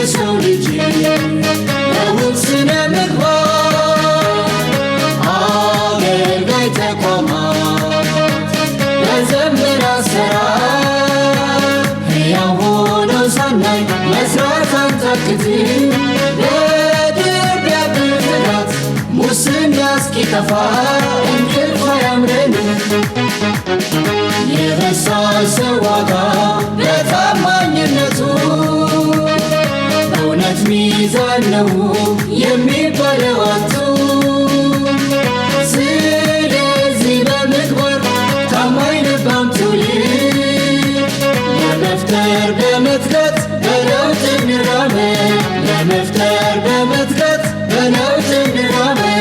የሰው ልጅ በውብ ስነ ምግባር አገልጋይ ተቋማት በዘመን አሰራር ሕያው ሆነው ሳናይ መስራት አንታክትም። በድር ቢያብር ፍርሃት ሙስና እስኪጠፋ እንቅልፍ አያምረንም። የበሳል ሰው ዋጋ በታማኝነቱ በእውነት ሚዛን ነው የሚባለው አንቱ። ስለዚህ በምግባር ታማኝ ልባም ትውልድ ለመፍጠር በመትጋት በለውጥ እንራመድ። ለመፍጠር በመትጋት በለውጥ እንራመድ።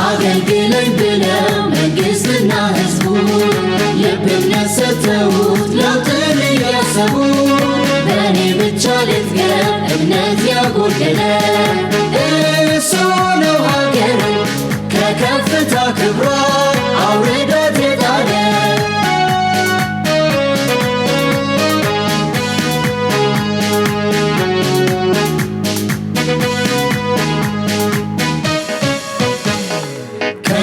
አገልግለኝ ብለው መንግሥትና ሕዝቡ ልብ እምነት ሰጥተውት ለውጥን እያሰቡ በእኔ ብቻ ልትገብ እምነት ያጎደለ እሱ ነው ሀገርን ከከፍታ ክብሯ አውርዶት የጣለ።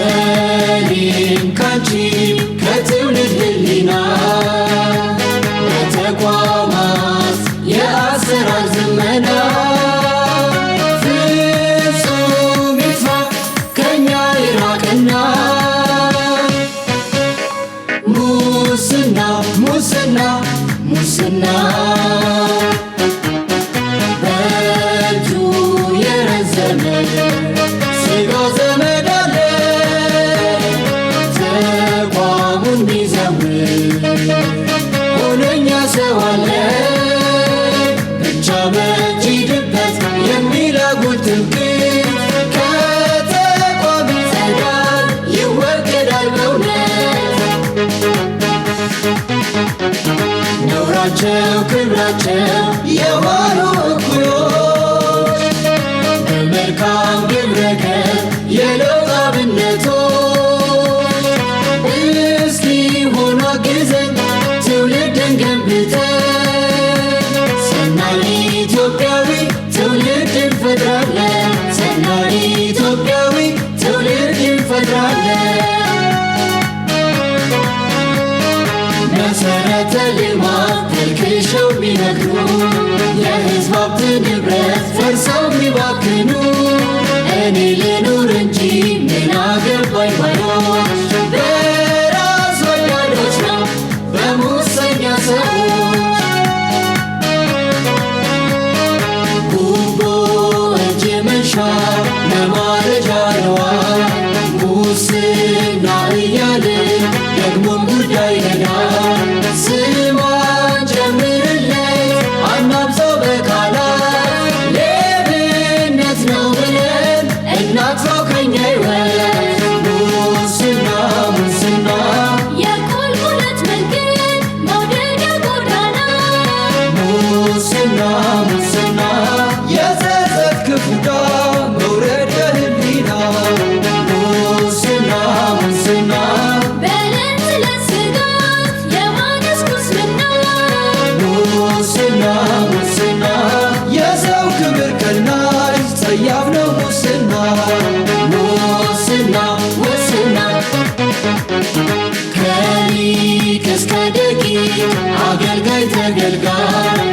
ከእኔም ካንቺም ከትውልድ ሕሊና ለተቋማት የአሰራር ዘመና ፍጹም ይጥፋ ከእኛ ይራቅና ሙስና ሙስና ሙስና በእጁ የረዘመ ሥጋ ዘመድ አለ ተቋሙን ሚዘውር ሁነኛ ሰው አለ ብቻ በእጅ ሂድበት የሚል አጉል ትምክህት ከተቋም ይጸዳል ይወገዳል በእውነት። ነውራቸው ክብራቸው የዋሉ እኩዮች በመልካም ግብረ-ገብ የለውጥ አብነቶች እስኪ ሆኖ አግዘን ትውልድን ገንብተን ሰናይ ኢትዮጵያዊ ትውልድ እንፈጥራለን። ሰናይ ኢትዮጵያዊ ትውልድ እንፈጥራለን። መሰረተ ልማት ተልክሸው ቢነግሩ የሕዝብ ሀብት ንብረት ፈርሰው ቢባክኑ እኔ ልኑር እንጂ ምን አገባኝ ባዮች በራስ ወዳዶች ነው በሙሰኛ ሰዎች። ጉቦ እጅ መንሻ መማለጃ ነዋይ ሙስና እያልን ደግሞም ጉዳይ ነዳይ ስሟን ጨምርለት አናብዛው በቃላት ሌብነት ነው ብለን እናጥፋው ከኛ ሕይወት። ሙስና ሙስና የቁልቁለት መንገድ መውደቂያ ጎዳና ሙስና ሙስና የጸጸት ክፉ ዕዳ መውረድ የህሊና ሙስና ሙስና በዕለት ተዕለት ስጋት የማነስ ጉስቁልና ሙስና ሙስና የሰው ክብር ቀናሽ ጸያፍ ነው ሙስና ሙስና ሙስና ከሊቅ እስከ ደቂቅ አገልጋይ ተገልጋይ